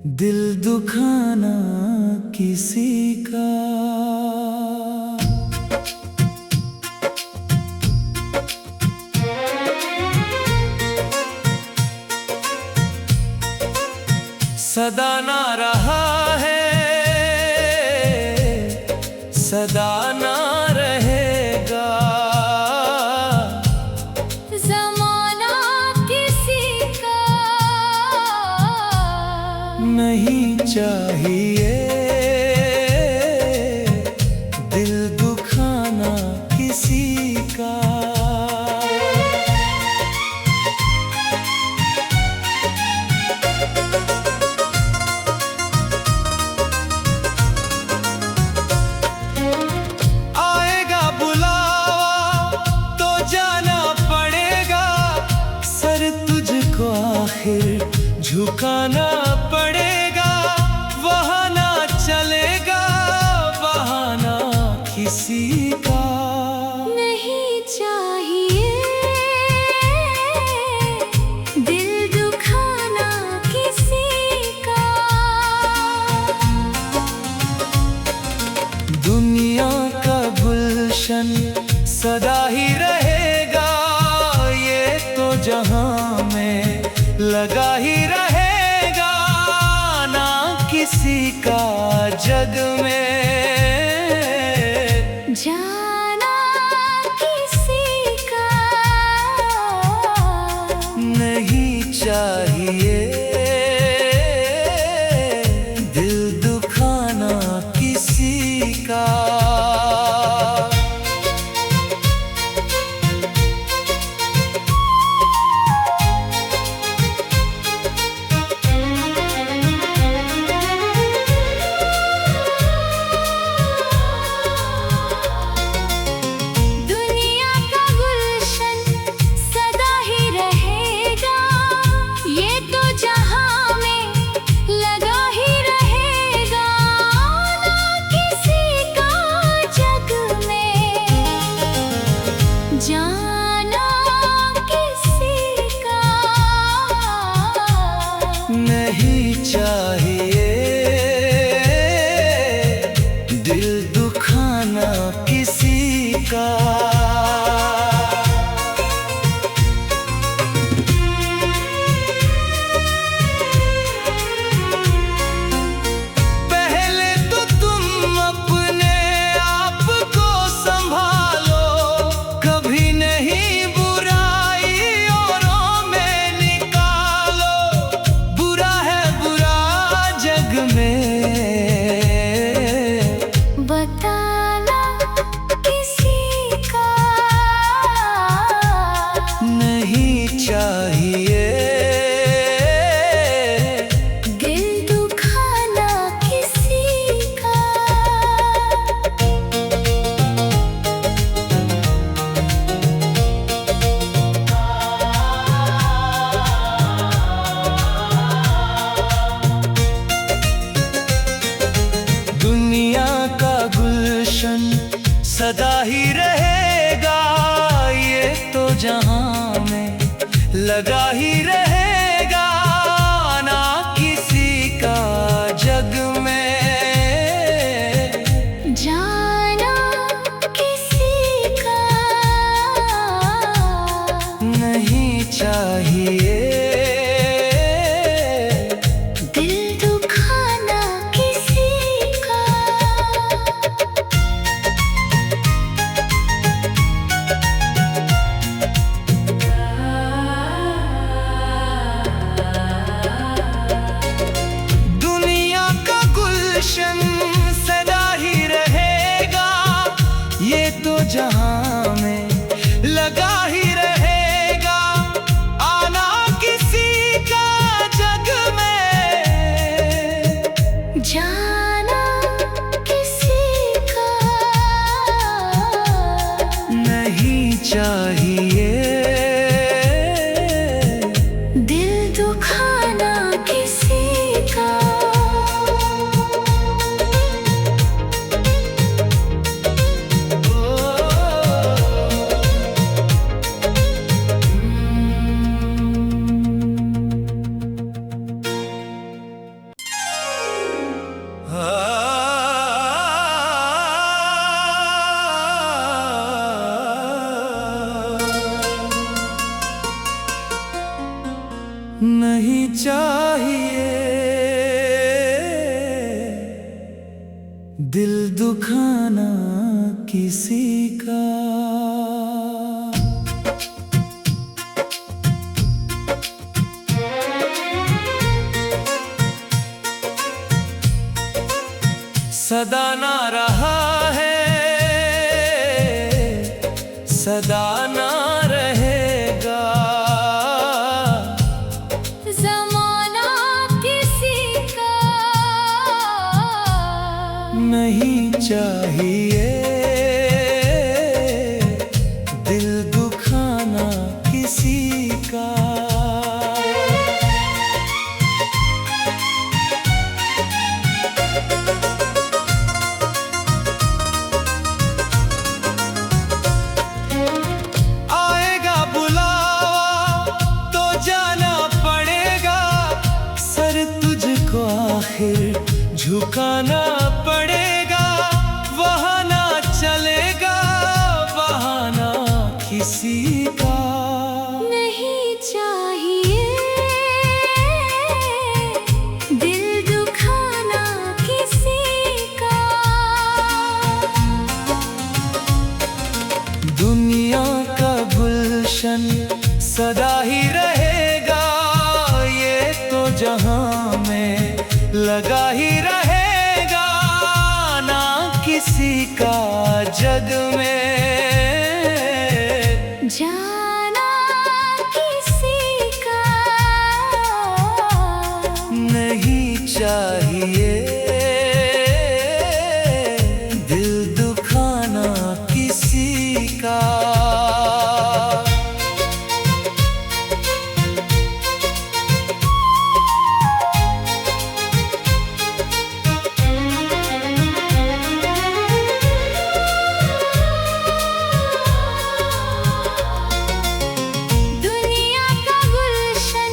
दिल दुखाना किसी का। सदा ना रहा है, सदा ना रहेगा। ज़माना किसी का नहीं चाहिए दिल दुखाना किसी का। आएगा बुलावा तो जाना पड़ेगा, सर तुझको आखिर झुकाना पड़ेगा। वहाँ ना चलेगा बहाना किसी का। नहीं चाहिए दिल दुखाना किसी का। दुनिया का गुलशन सदा ही रहेगा, ये तो जहां में लगा ही रहेगा। ना किसी का जग में जाना किसी का नहीं चाहिए दिल दुखाना किसी का। दुनिया का गुलशन सदा ही रहेगा, ये तो जहां में लगा ही रहेगा। ना किसी का जग में जाना किसी का नहीं चाहिए दिल दुखाना किसी का। पहले तो तुम अपने आप को संभालो, कभी नहीं बुराई औरों में निकालो। बुरा है बुरा जग में बताना किसी का नहीं चाहिए दिल दुखाना किसी का। दुनिया का गुलशन सदा ही रहेगा, ये तो जहां में लगा ही रहेगा। ना किसी का जग में जाना किसी का नहीं चाहिए दिल दुखाना किसी का। नहीं चाहिए दिल दुखाना किसी का। सदा ना रहा है, सदा ना रहेगा, ज़माना किसी का नहीं चाहिए दिल दुखाना किसी का। आएगा बुलावा तो जाना पड़ेगा, सर तुझको आखिर झुकाना पड़ेगा। वहाँ ना चलेगा बहाना किसी का। नहीं चाहिए दिल दुखाना किसी का। दुनिया का गुलशन सदा ही रहेगा, ये तो जहां में लगा ही रहेगा। ना किसी का जग में जाना किसी का नहीं चाहिए दिल दुखाना किसी का। दुनिया का गुलशन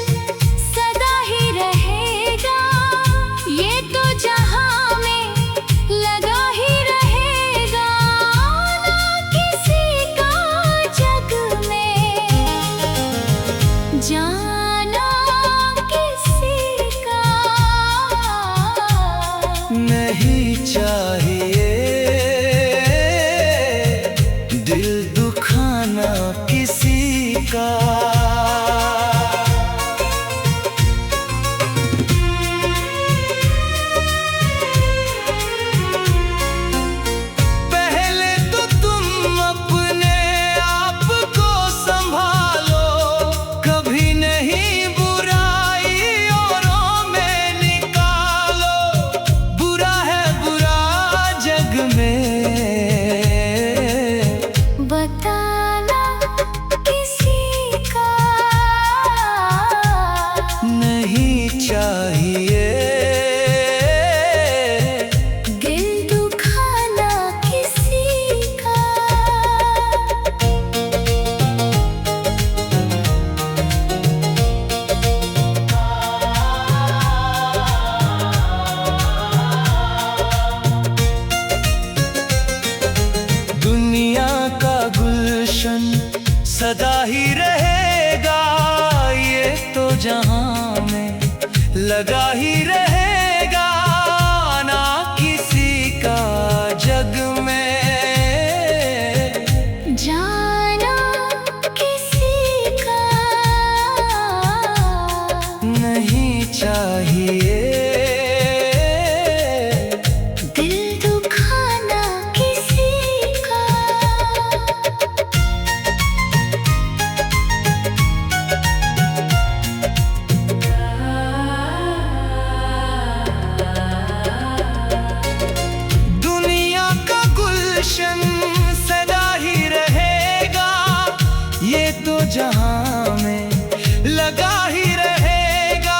सदा ही रहेगा, ये तो जहां में लगा ही रहेगा। ना किसी का जग में जाना किसी का नहीं चाहिए दिल दुखाना किसी का। पहले तो तुम अपने आप को संभालो, कभी नहीं बुराई औरों में निकालो। बुरा है बुरा जग में बताना किसी का नहीं चाहिए दिल दुखाना किसी का। दुनिया का गुलशन सदा ही रहेगा, ये तो जहां में लगा ही रहेगा। ना किसी का जग में जाना किसी का नहीं चाहिए दिल दुखाना किसी का। दुनिया का गुलशन सदा ही रहेगा, ये तो जहां में लगा ही रहेगा।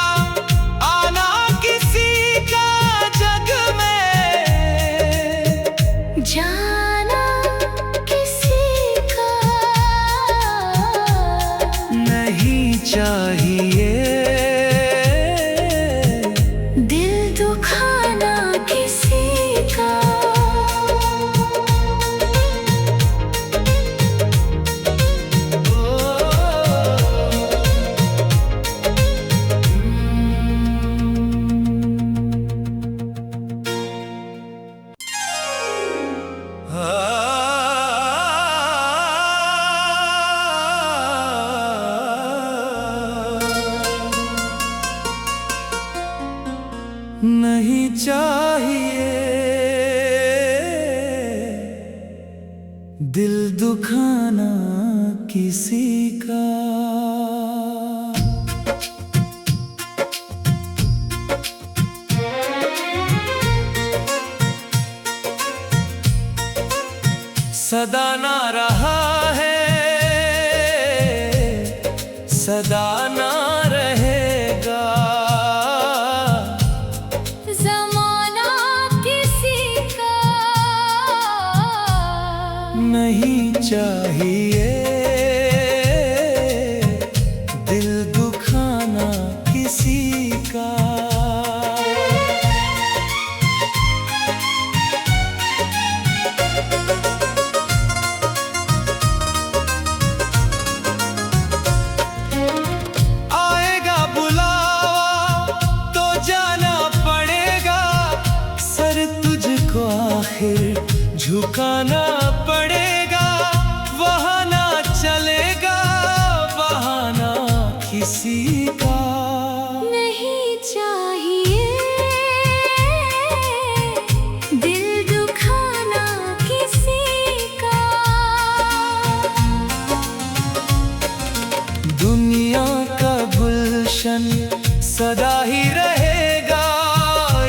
आना किसी का जग में जाना किसी का नहीं चाहिए दिल दुखाना किसी। नहीं चाहिए दिल दुखाना किसी का। सदा ना रहा है, सदा ना रहेगा, ज़माना किसी का नहीं चाहिए दिल दुखाना किसी का। आएगा बुलावा तो जाना पड़ेगा, सर तुझको आखिर झुकाना पड़ेगा। वहाँ ना चलेगा बहाना किसी का। नहीं चाहिए दिल दुखाना किसी का। दुनिया का गुलशन सदा ही रहेगा,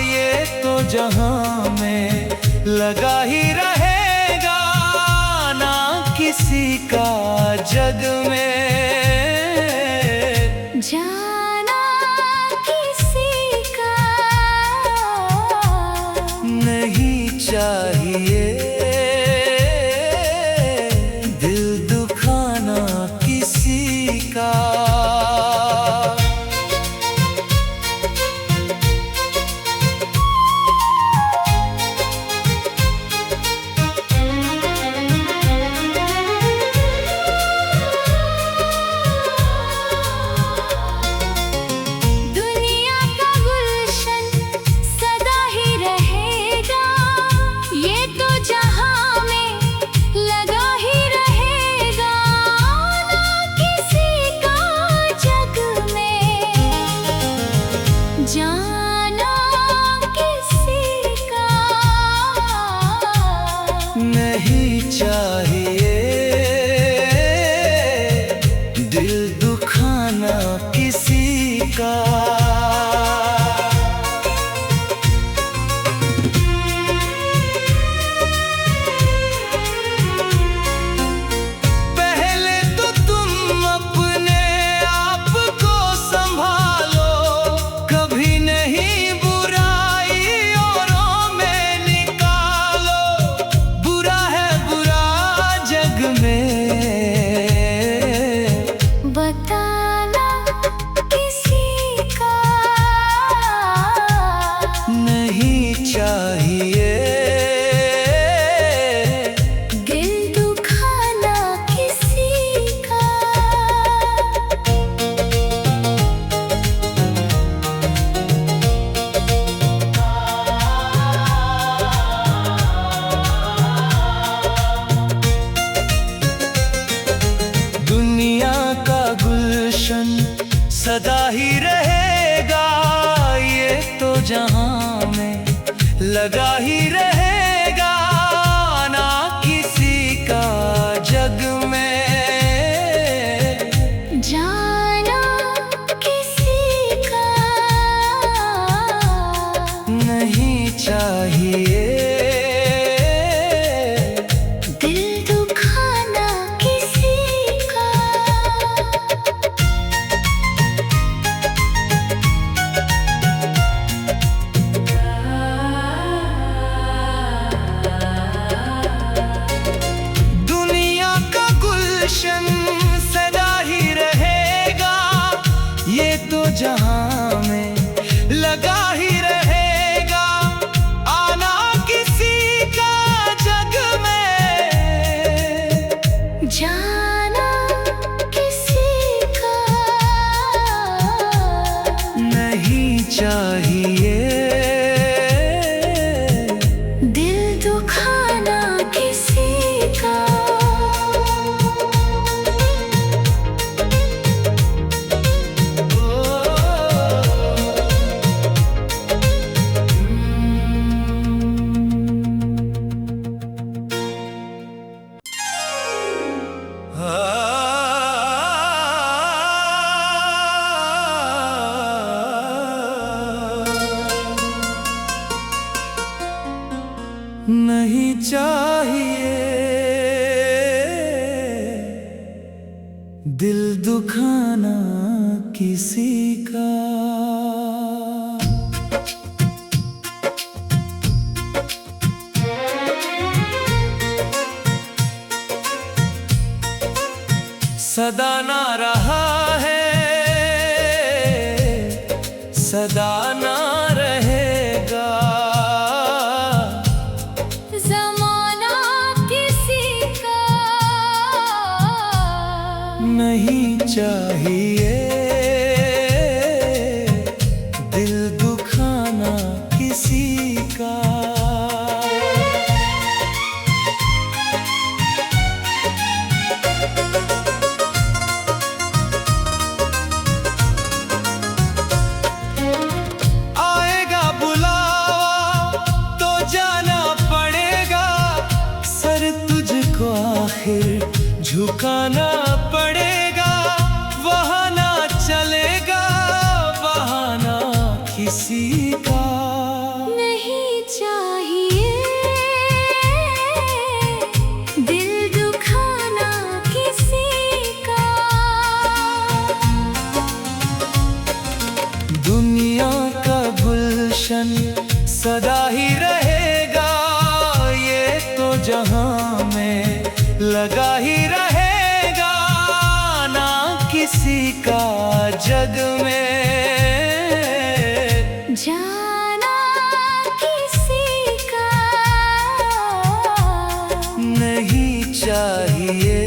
ये तो जहां में लगा ही रहेगा। ना किसी का जग में जाना किसी का नहीं चाहिए दिल दुखाना किसी का। दुनिया का गुलशन सदा ही रहेगा, ये तो जहां में लगा ही रहेगा। ना किसी का जग में जाना किसी का नहीं चाहिए दिल दुखाना किसी का। पहले तो तुम अपने आप को संभालो, कभी नहीं बुराई औरों में निकालो। बुरा है बुरा जग में बताना किसी का नहीं चाहिए दिल दुखाना किसी का। दुनिया का गुलशन सदा ही रहेगा, ये तो जहां में लगा ही रहेगा। ना किसी का जग में जाना किसी का नहीं चाहिए दिल दुखाना किसी का। दुनिया का गुलशन सदा ही रहेगा, ये तो जहां में लगा ही रहेगा। आना किसी का जग में जाना किसी का नहीं चाहिए दिल दुखाना किसी का। नहीं चाहिए दिल दुखाना किसी का। सदा ना रहा है, सदा ना रहेगा, ज़माना किसी का नहीं चाहिए दिल दुखाना किसी का। आएगा बुलावा तो जाना पड़ेगा, सर तुझको आखिर झुकाना पड़ेगा। वहाँ ना चलेगा बहाना किसी का। नहीं चाहिए दिल दुखाना किसी का। दुनिया का गुलशन सदा ही रहेगा, ये तो जहां में लगा ही रहेगा, ना किसी का जग में जाना किसी का नहीं चाहिए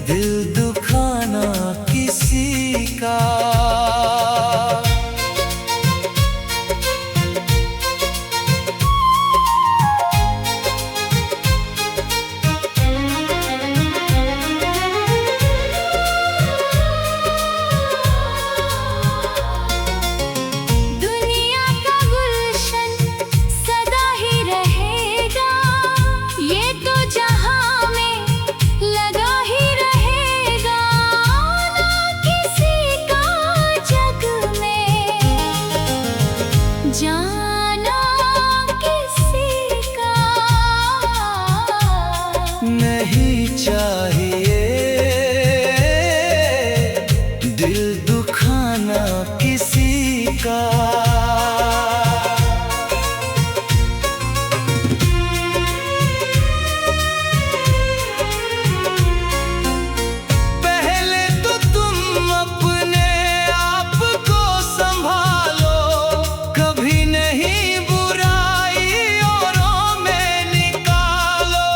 दिल दुखाना किसी का। दुनिया का गुलशन सदा ही रहेगा, ये तो जहां में लगा ही रहेगा, ना किसी का जग में जाना किसी का। नहीं चाहिए दिल दुखाना किसी का। पहले तो तुम अपने आप को संभालो, कभी नहीं बुराई औरों में निकालो।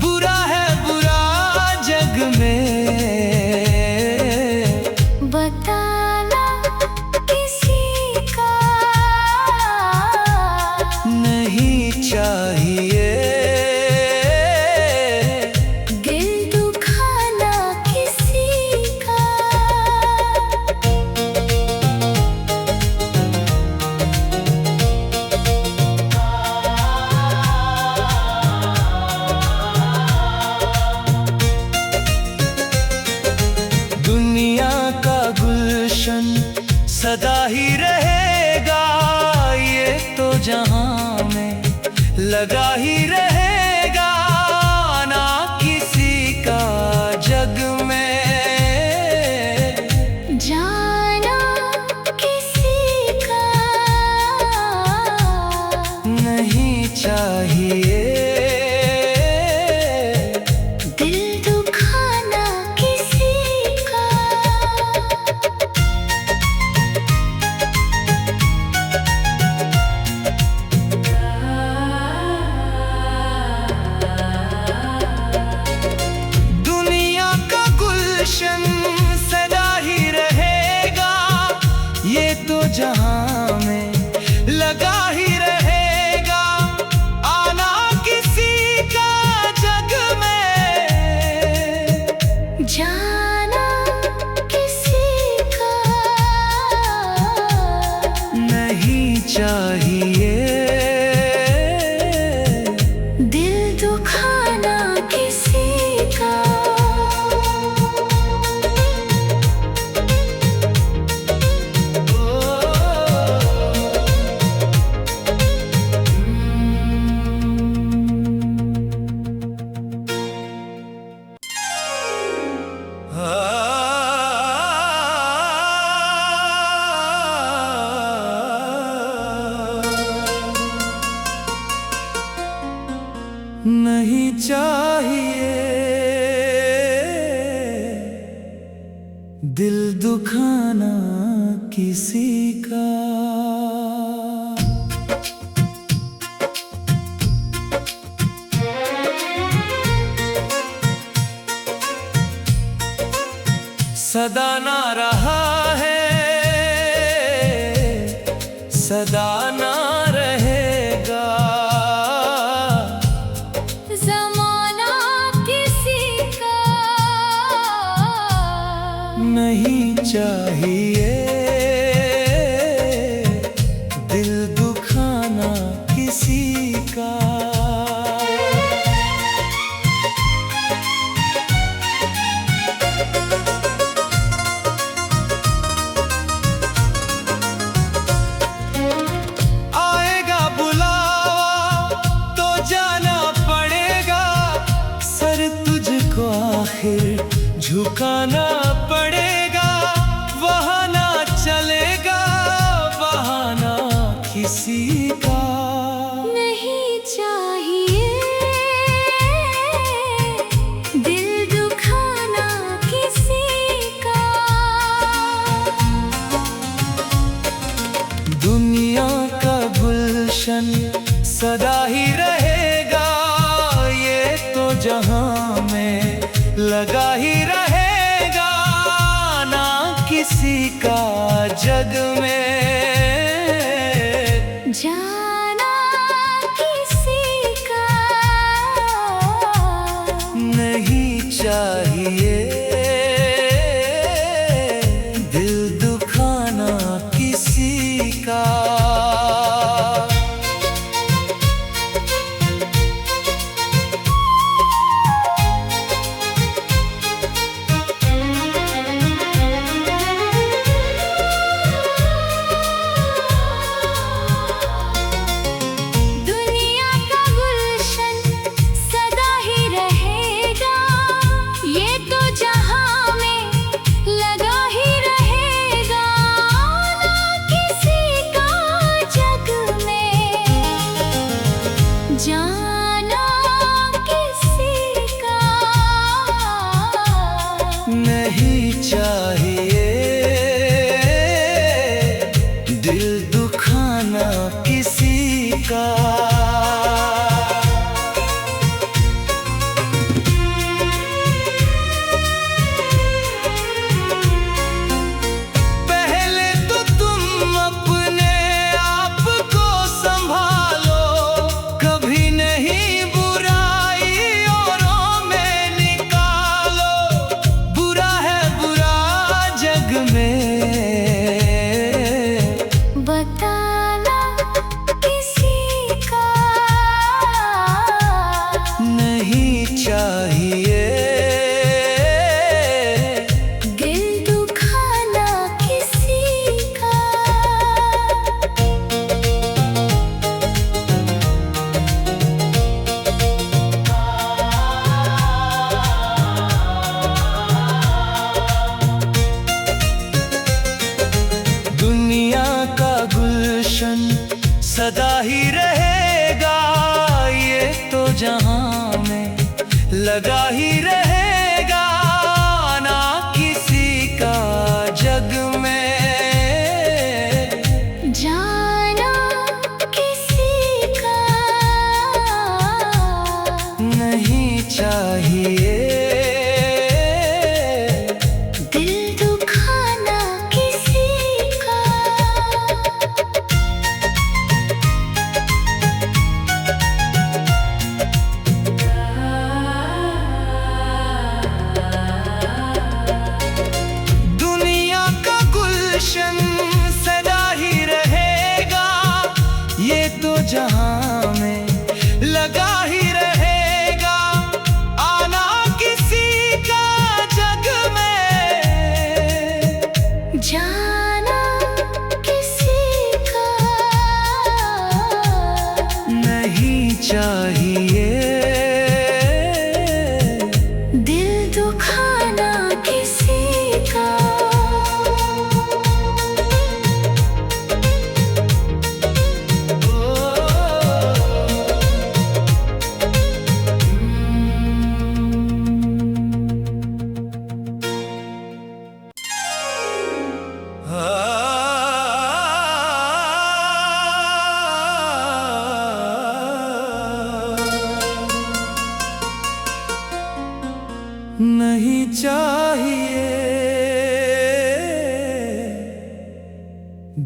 बुरा है बुरा जग में बताना किसी का नहीं चाहिए दिल दुखाना किसी का। दुनिया का गुलशन सदा ही रहेगा, ये तो जहां में लगा ही रहेगा, ना किसी का जग में जाना किसी का नहीं चाहिए दिल दुखाना किसी का। दुनिया का गुलशन सदा ही रहेगा, ये तो जहां में लगा ही रहेगा, आना किसी का जग में जाना किसी का नहीं चाहिए दिल दुखाना किसी का। दिल दुखाना किसी का। सदा ना रहा है, सदा ना रहेगा। ज़माना किसी का नहीं चाहिए दिल दुखाना किसी का। झुकाना पड़ेगा, वहाँ ना चलेगा बहाना किसी का। नहीं चाहिए दिल दुखाना किसी का। दुनिया का गुलशन सदा ही रहेगा, ये तो जहां में लगा ही रहेगा। ना किसी का जग में जाना किसी का नहीं चाहिए दिल दुखाना किसी का। जाना किसी का नहीं चाहिए दिल दुखाना किसी का। पहले तो तुम अपने आप को संभालो, कभी नहीं बुराई औरों में निकालो। बुरा है बुरा जग में बताना किसी का नहीं चाहिए दिल दुखाना किसी का। दुनिया का गुलशन सदा ही रहेगा, ये तो जहां में लगा ही रहेगा। ना किसी का जग में जाना किसी का नहीं चाहिए दिल दुखाना किसी का। दुनिया का गुलशन सदा ही रहेगा, ये तो जहां में लगा ही रहेगा। आना किसी का जग में जाना किसी का नहीं चाहिए दिल दुखाना किसी का।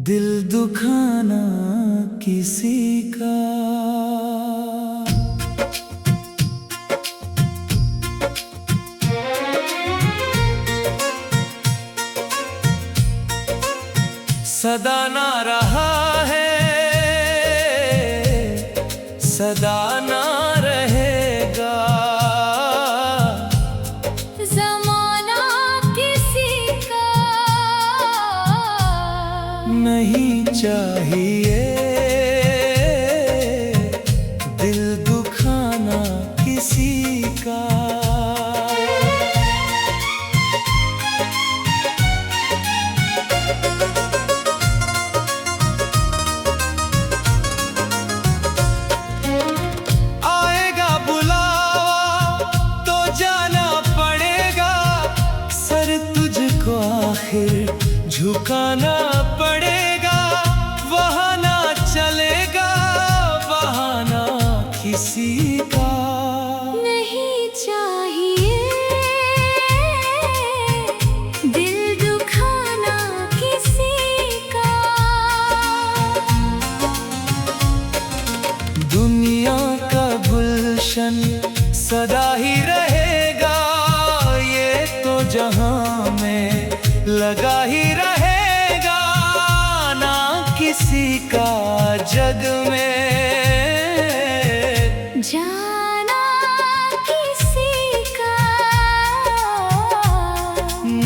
दिल दुखाना किसी का। सदा ना रहा है, सदा ना रहेगा। ज़माना किसी का नहीं चाहिए दिल दुखाना किसी का। आएगा बुलावा तो जाना पड़ेगा, सर तुझको आखिर झुकाना पड़ेगा। वहाँ ना चलेगा बहाना किसी का। नहीं चाहिए दिल दुखाना किसी का। दुनिया का गुलशन सदा ही रहेगा, ये तो जहां में लगा ही रहेगा। ना किसी का जग में जाना किसी का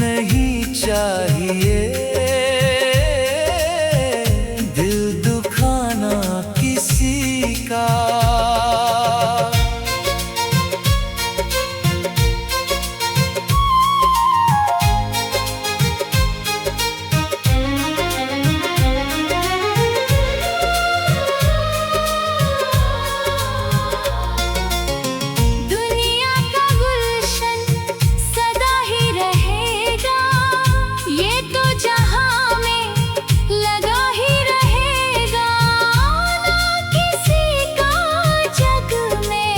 नहीं चाहिए दिल दुखाना किसी का। दुनिया का गुलशन सदा ही रहेगा, ये तो जहां में लगा ही रहेगा। ना किसी का जग में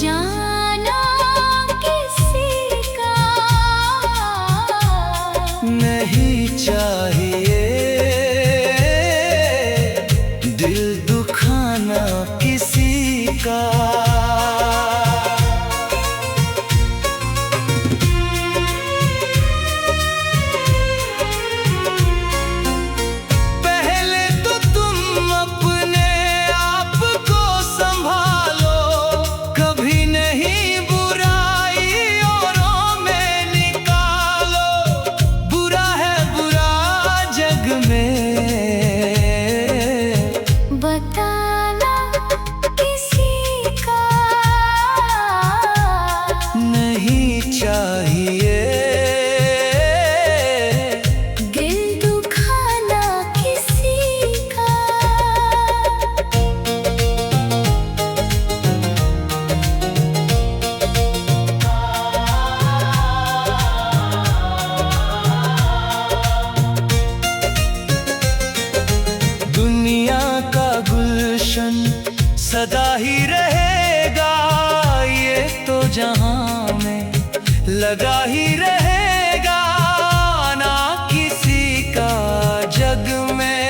जाना किसी का नहीं चाहिए दिल दुखाना किसी का। पहले तो तुम अपने आप को संभालो, कभी नहीं बुराई औरों में निकालो। बुरा है बुरा जग में बताना किसी का नहीं चाहिए दिल दुखाना किसी का। दुनिया का गुलशन सदा ही रहेगा, ये तो जहां में लगा ही रहेगा। ना किसी का जग में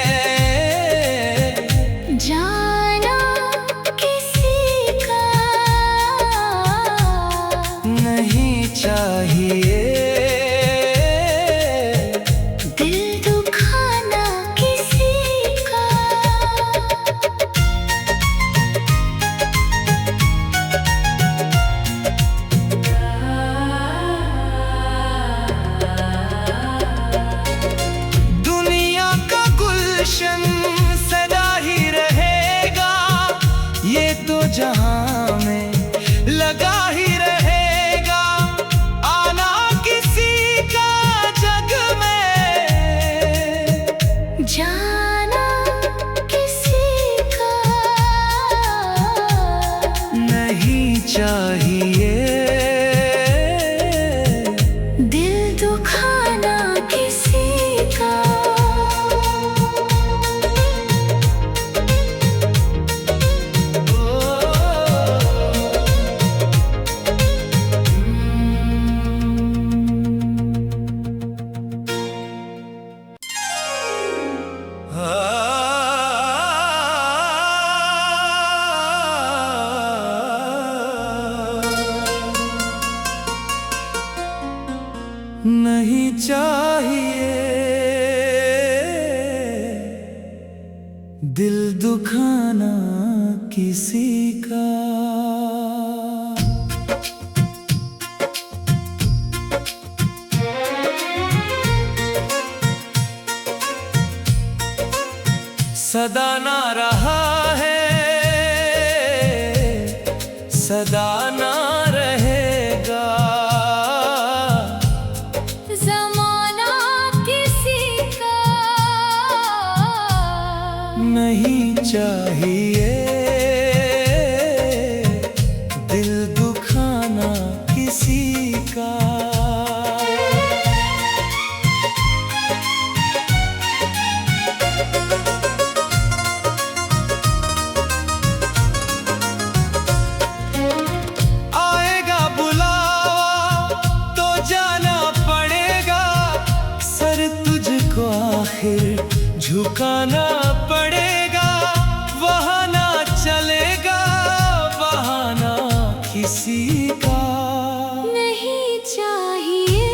जाना किसी का नहीं चाहिए दिल दुखाना किसी का। दिल दुखाना किसी का। सदा ना रहा है, सदा ना रहेगा। ज़माना किसी का नहीं चाहिए दिल दुखाना किसी का। आएगा बुलावा तो जाना पड़ेगा, सर तुझको आखिर झुकाना पड़ेगा। वहाँ ना चलेगा बहाना किसी का। नहीं चाहिए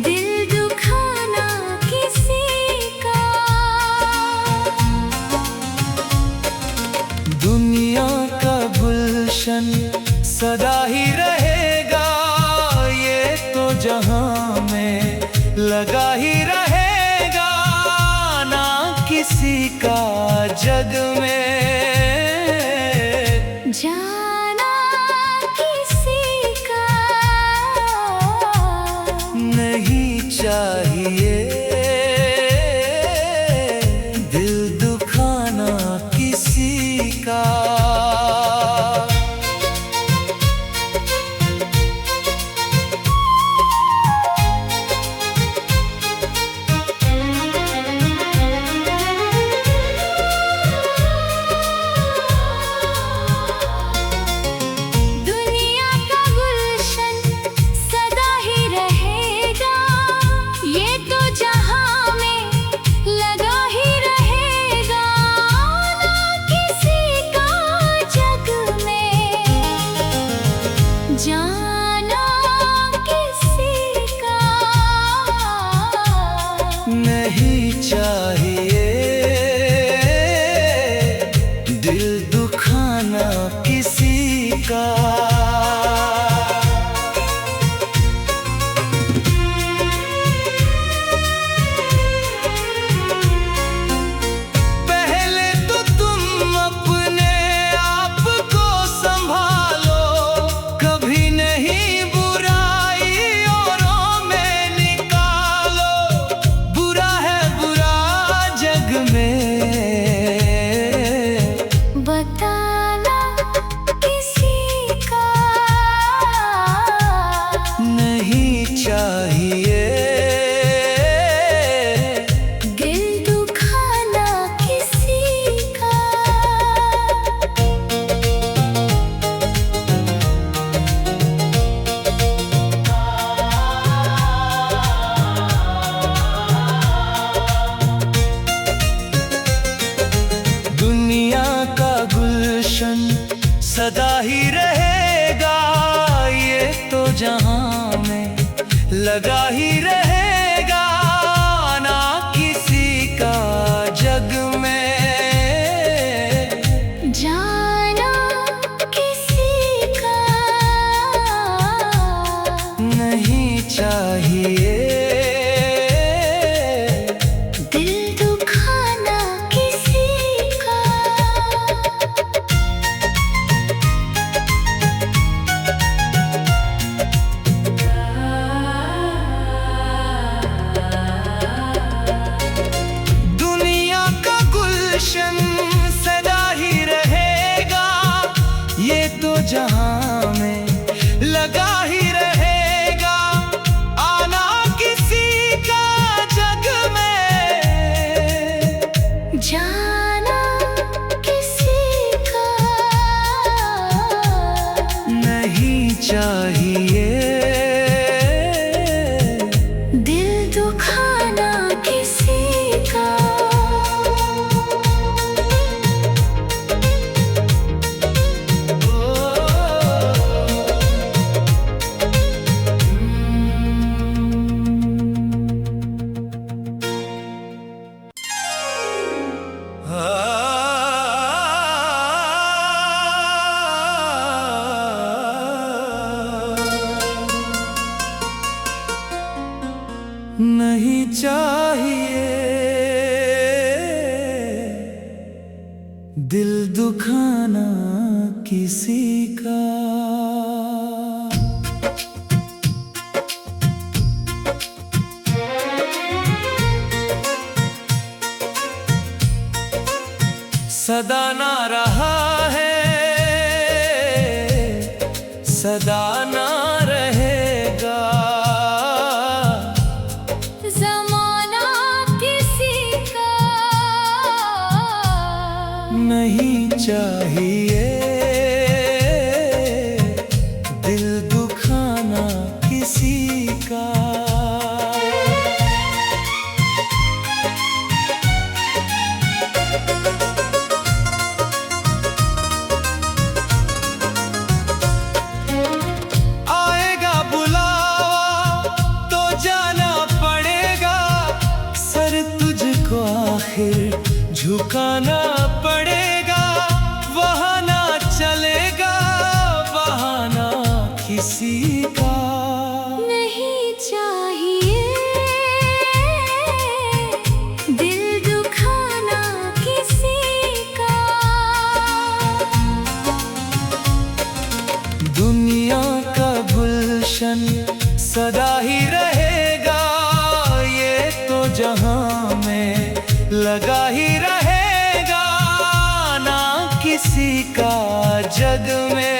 दिल दुखाना किसी का। दुनिया का गुलशन सदा ही रहेगा, ये तो जहां में लगा ही रहेगा। ना किसी का जग में जाना किसी का नहीं चाहिए दिल दुखाना किसी का। दुनिया का गुलशन सदा ही रहेगा, ये तो जहां में लगा ही रहेगा। ना किसी का जग में जाना किसी का नहीं चाहिए दिल दुखाना किसी का। पहले तो तुम अपने आप को संभालो, कभी नहीं बुराई औरों में निकालो। बुरा है बुरा जग में बताना किसी का नहीं चाहिए दिल दुखाना किसी का। दुनिया का गुलशन सदा ही रहेगा, ये तो जहां में लगा ही रहेगा। ना किसी का जग में जाना किसी का नहीं चाहिए दिल दुखाना किसी का। दुनिया का गुलशन सदा ही रहेगा, ये तो जहां में लगा ही रहेगा। आना नहीं चाहिए दिल दुखाना किसी का। सदा ना रहा है, सदा ना रहेगा, ज़माना किसी का नहीं चाहिए दिल दुखाना किसी का। आएगा बुलावा तो जाना पड़ेगा, सर तुझको आखिर झुकाना पड़ेगा। वहाँ ना चलेगा बहाना किसी का। नहीं चाहिए दिल दुखाना किसी का। दुनिया का गुलशन सदा ही रहेगा, ये तो जहां में लगा ही रहेगा, ना किसी का जग में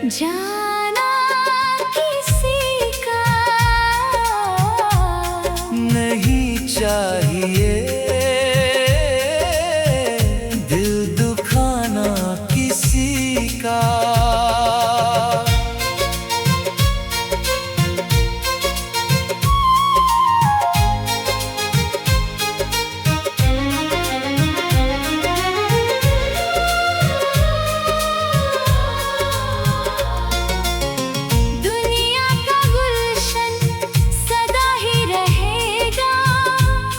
जाना किसी का नहीं चाहिए दिल दुखाना किसी का। दुनिया का गुलशन सदा ही रहेगा,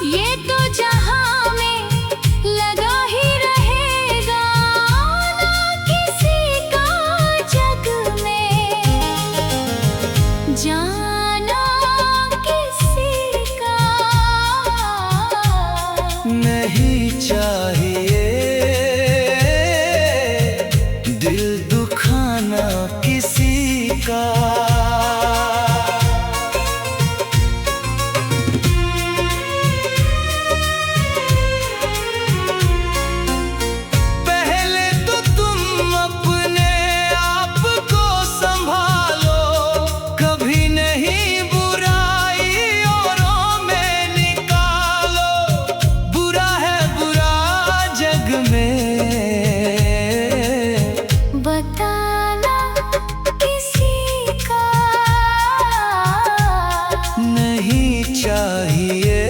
ये तो जहां में लगा ही रहेगा, ना किसी का जग में जाना किसी का। नहीं चाहिए दिल दुखाना किसी का। पहले तो तुम अपने आप को संभालो, कभी नहीं बुराई औरों में निकालो। बुरा है बुरा जग में बताना किसी का नहीं चाहिए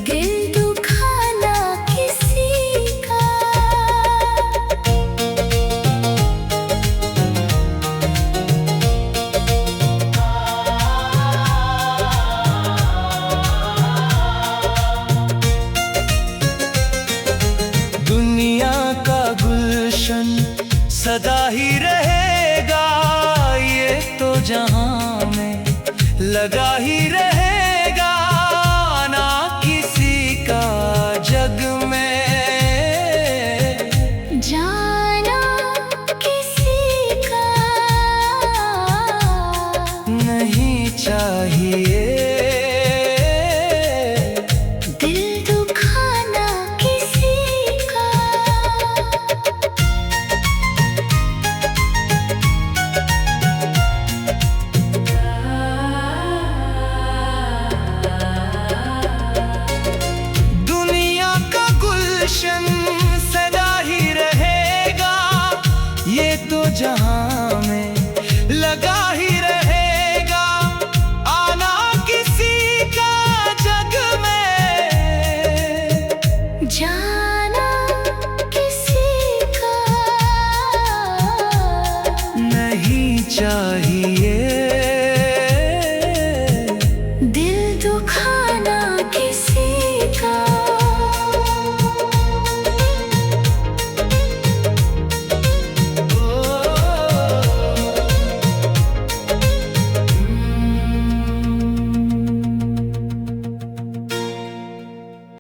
दिल दुखाना किसी का। दुनिया का गुलशन सदा ही रहेगा, ये तो जहां में लगा ही रहेगा, ना किसी का जग में जाना किसी का नहीं चाहिए दिल दुखाना किसी का। दुनिया का गुलशन सदा ही रहेगा, ये तो जहां में लगा ही रहेगा, आना किसी का जग में जाना किसी का नहीं चाहिए